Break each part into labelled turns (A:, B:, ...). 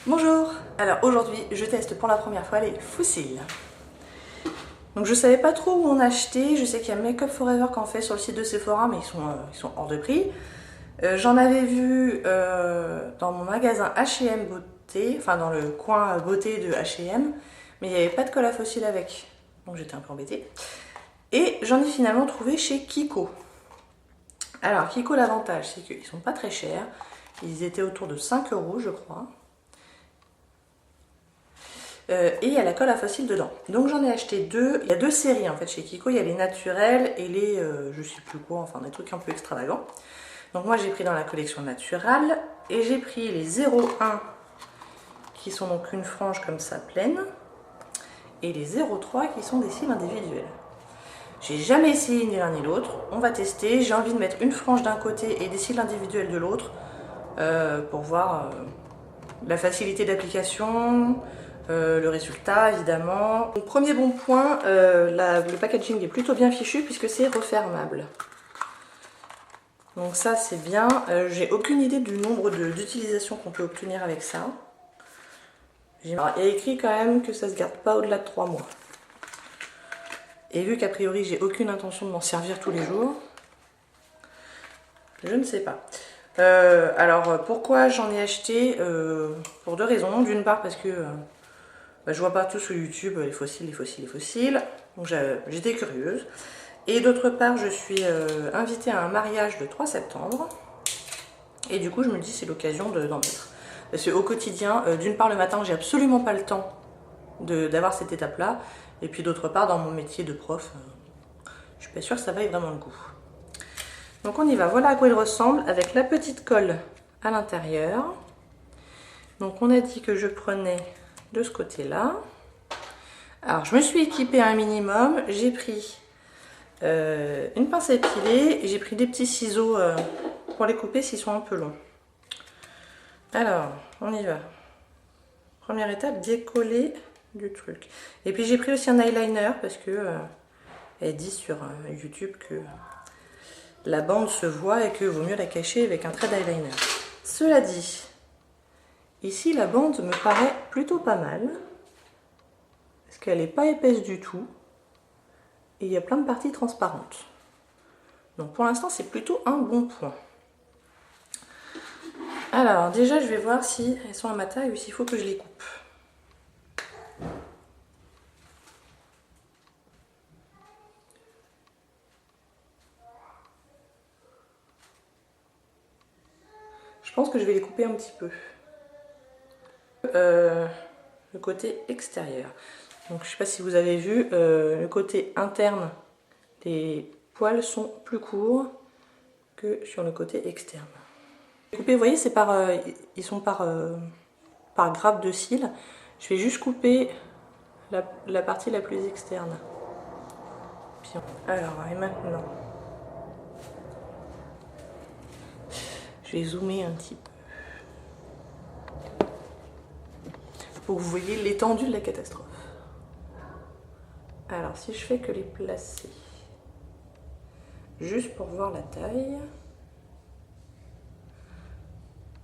A: Bonjour. Alors aujourd'hui je teste pour la première fois les fossiles. Donc je savais pas trop où en acheter, je sais qu'il y a Make Up Forever qui en fait sur le site de Sephora mais ils sont hors de prix. J'en avais vu dans mon magasin H&M Beauté, enfin dans le coin beauté de H&M, mais il n'y avait pas de colle à fossiles avec, donc j'étais un peu embêtée. Et j'en ai finalement trouvé chez Kiko. Alors Kiko, l'avantage c'est qu'ils sont pas très chers, ils étaient autour de 5 € je crois. Et il y a la colle à fossiles dedans. Donc j'en ai acheté deux. Il y a deux séries en fait chez Kiko. Il y a les naturels et les je sais plus quoi, enfin des trucs un peu extravagants. Donc moi j'ai pris dans la collection naturelle et j'ai pris les 0,1 qui sont donc une frange comme ça pleine et les 0,3 qui sont des cils individuels. J'ai jamais essayé ni l'un ni l'autre. On va tester. J'ai envie de mettre une frange d'un côté et des cils individuels de l'autre pour voir la facilité d'application. Le résultat évidemment. Donc, premier bon point, le packaging est plutôt bien fichu puisque c'est refermable. Donc ça c'est bien. J'ai aucune idée du nombre d'utilisations qu'on peut obtenir avec ça. Il y a écrit quand même que ça se garde pas au-delà de 3 mois. Et vu qu'a priori j'ai aucune intention de m'en servir tous les jours, je ne sais pas. Alors pourquoi j'en ai acheté pour deux raisons. D'une part parce que je vois partout sur YouTube les fossiles. Donc j'étais curieuse. Et d'autre part, je suis invitée à un mariage le 3 septembre. Et du coup, je me dis c'est l'occasion d'en mettre. Parce qu'au quotidien, d'une part le matin, j'ai absolument pas le temps d'avoir cette étape-là. Et puis d'autre part, dans mon métier de prof, je suis pas sûre que ça vaille vraiment le coup. Donc on y va. Voilà à quoi il ressemble avec la petite colle à l'intérieur. Donc on a dit que je prenais de ce côté-là. Alors je me suis équipée un minimum. J'ai pris une pince à épiler et j'ai pris des petits ciseaux pour les couper s'ils sont un peu longs. Alors on y va. Première étape, décoller du truc. Et puis j'ai pris aussi un eyeliner parce que elle dit sur YouTube que la bande se voit et que vaut mieux la cacher avec un trait d'eyeliner. Cela dit, ici la bande me paraît plutôt pas mal parce qu'elle n'est pas épaisse du tout et il y a plein de parties transparentes. Donc pour l'instant c'est plutôt un bon point. Alors déjà je vais voir si elles sont à ma taille ou s'il faut que je les coupe. Je pense que je vais les couper un petit peu. Le côté extérieur. Donc je ne sais pas si vous avez vu, le côté interne des poils sont plus courts que sur le côté externe. Couper, vous voyez, c'est ils sont par grappe de cils. Je vais juste couper la partie la plus externe. Alors, et maintenant, je vais zoomer un petit peu pour que vous voyez l'étendue de la catastrophe. Alors, si je fais que les placer, juste pour voir la taille,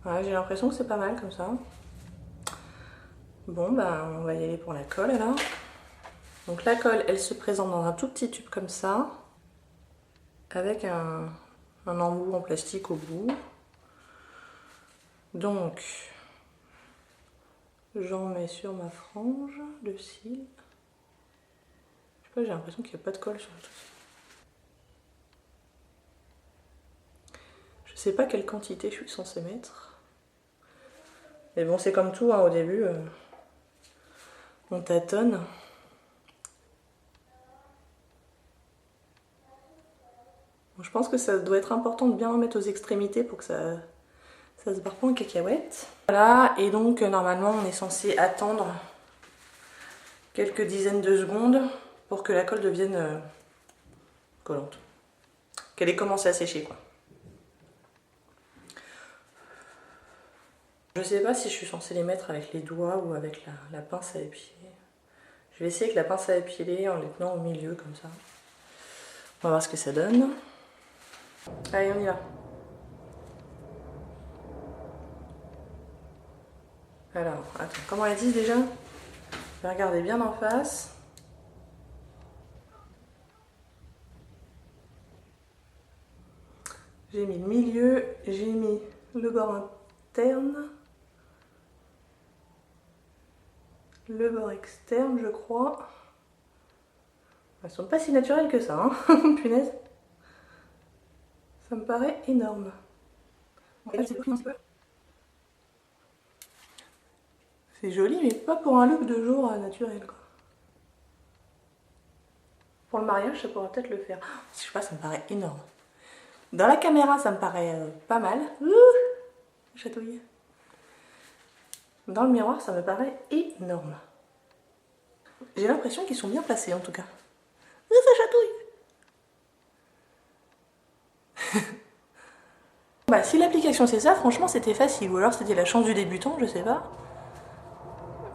A: voilà, j'ai l'impression que c'est pas mal comme ça. Bon, ben, on va y aller pour la colle alors. Donc la colle, elle se présente dans un tout petit tube comme ça, avec un embout en plastique au bout. Donc, j'en mets sur ma frange de cils. Je sais pas, j'ai l'impression qu'il n'y a pas de colle sur le truc. Je sais pas quelle quantité je suis censée mettre. Mais bon, c'est comme tout, hein, au début, on tâtonne. Bon, je pense que ça doit être important de bien en mettre aux extrémités pour que ça se barre pas en cacahuète. Voilà, et donc normalement on est censé attendre quelques dizaines de secondes pour que la colle devienne collante. Qu'elle ait commencé à sécher quoi. Je sais pas si je suis censée les mettre avec les doigts ou avec la pince à épiler. Je vais essayer avec la pince à épiler en les tenant au milieu comme ça. On va voir ce que ça donne. Allez, on y va. Alors, attends, comment elles disent déjà? Je vais regarder bien en face. J'ai mis le milieu, j'ai mis le bord interne, le bord externe, je crois. Elles sont pas si naturelles que ça, hein. Punaise. Ça me paraît énorme. C'est joli, mais pas pour un look de jour naturel, quoi. Pour le mariage, ça pourrait peut-être le faire. Je sais pas, ça me paraît énorme. Dans la caméra, ça me paraît pas mal. Ouh, chatouille. Dans le miroir, ça me paraît énorme. J'ai l'impression qu'ils sont bien placés, en tout cas. Ouh, ça chatouille. Bah, si l'application c'est ça, franchement, c'était facile. Ou alors c'était la chance du débutant, je sais pas.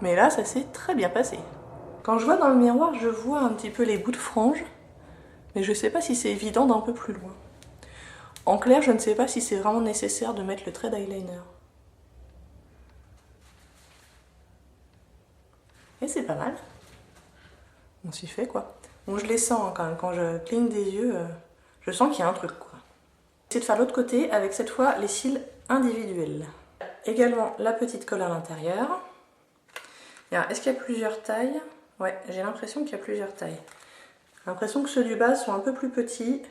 A: Mais là, ça s'est très bien passé. Quand je vois dans le miroir, je vois un petit peu les bouts de franges. Mais je sais pas si c'est évident d'un peu plus loin. En clair, je ne sais pas si c'est vraiment nécessaire de mettre le trait d'eyeliner. Et c'est pas mal. On s'y fait quoi. Bon, je les sens hein, quand même. Quand je cligne des yeux, je sens qu'il y a un truc quoi. J'essaie de faire l'autre côté avec cette fois les cils individuels. Également la petite colle à l'intérieur. Est-ce qu'il y a plusieurs tailles? Ouais, j'ai l'impression qu'il y a plusieurs tailles. J'ai l'impression que ceux du bas sont un peu plus petits,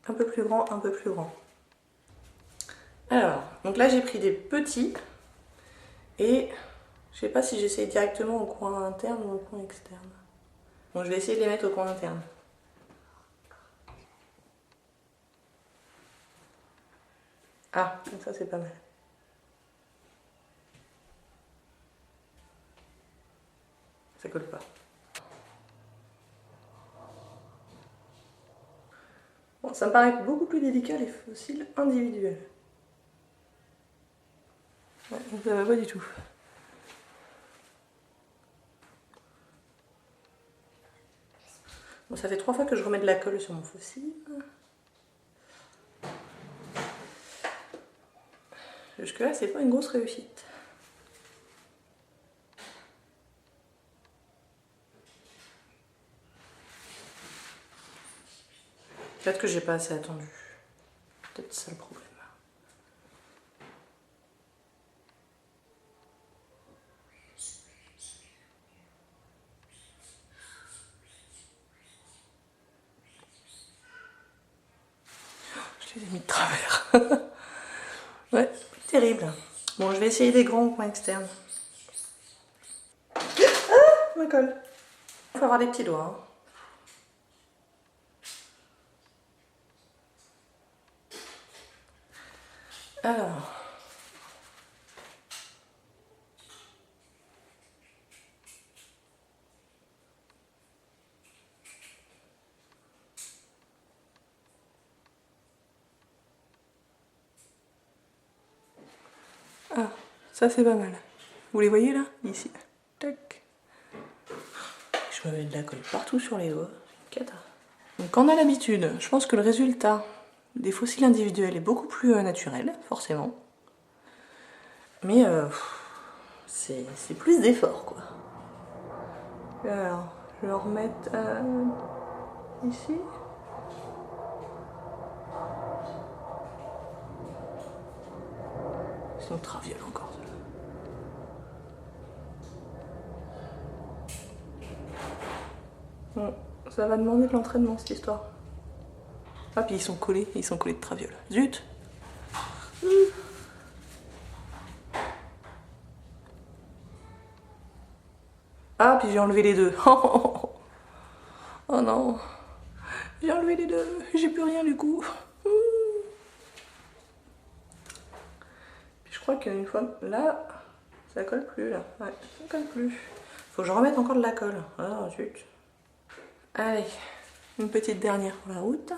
A: un peu plus grands, un peu plus grands. Alors, donc là j'ai pris des petits et je sais pas si j'essaye directement au coin interne ou au coin externe. Bon, je vais essayer de les mettre au coin interne. Ah, comme ça c'est pas mal. Ça colle pas. Bon, ça me paraît beaucoup plus délicat les fossiles individuels. Ouais, ça va pas du tout. Bon, ça fait 3 fois que je remets de la colle sur mon fossile. Jusque là, c'est pas une grosse réussite. Peut-être que j'ai pas assez attendu. Peut-être ça le problème. Je les ai mis de travers. Ouais, terrible. Bon, je vais essayer des grands au coin externe. Ah, ma colle. Il faut avoir des petits doigts. Hein. Alors. Ah, ça c'est pas mal. Vous les voyez là? Ici. Tac. Je me mets de la colle partout sur les doigts. C'est une cata. Donc on a l'habitude. Je pense que le résultat des fossiles individuels est beaucoup plus naturel, forcément. Mais c'est plus d'effort quoi. Alors, je vais en remettre ici. Ils sont travioles encore. Bon, ça va demander de l'entraînement cette histoire. Ah, puis ils sont collés de travioles. Zut! Ah, puis j'ai enlevé les deux. Oh non! J'ai enlevé les deux, j'ai plus rien du coup. Puis je crois qu'une fois là, ça colle plus là. Ouais, ça colle plus. Faut que je remette encore de la colle. Ah, zut. Allez, une petite dernière pour la route.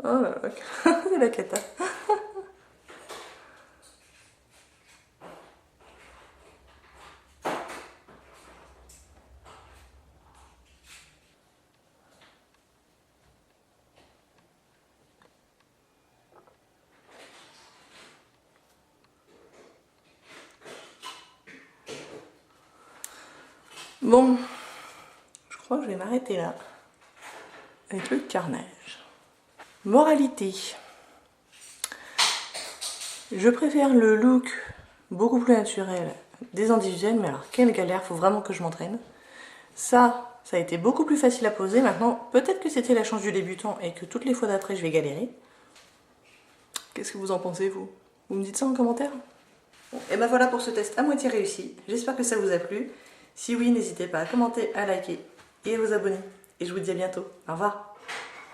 A: Oh là là, c'est la cata. Bon, je crois que je vais m'arrêter là avec le carnage. Moralité. Je préfère le look beaucoup plus naturel des individuels, mais alors quelle galère, faut vraiment que je m'entraîne. Ça a été beaucoup plus facile à poser. Maintenant, peut-être que c'était la chance du débutant et que toutes les fois d'après, je vais galérer. Qu'est-ce que vous en pensez, vous? Vous me dites ça en commentaire? Bon, et ben voilà pour ce test à moitié réussi. J'espère que ça vous a plu. Si oui, n'hésitez pas à commenter, à liker et à vous abonner. Et je vous dis à bientôt. Au revoir.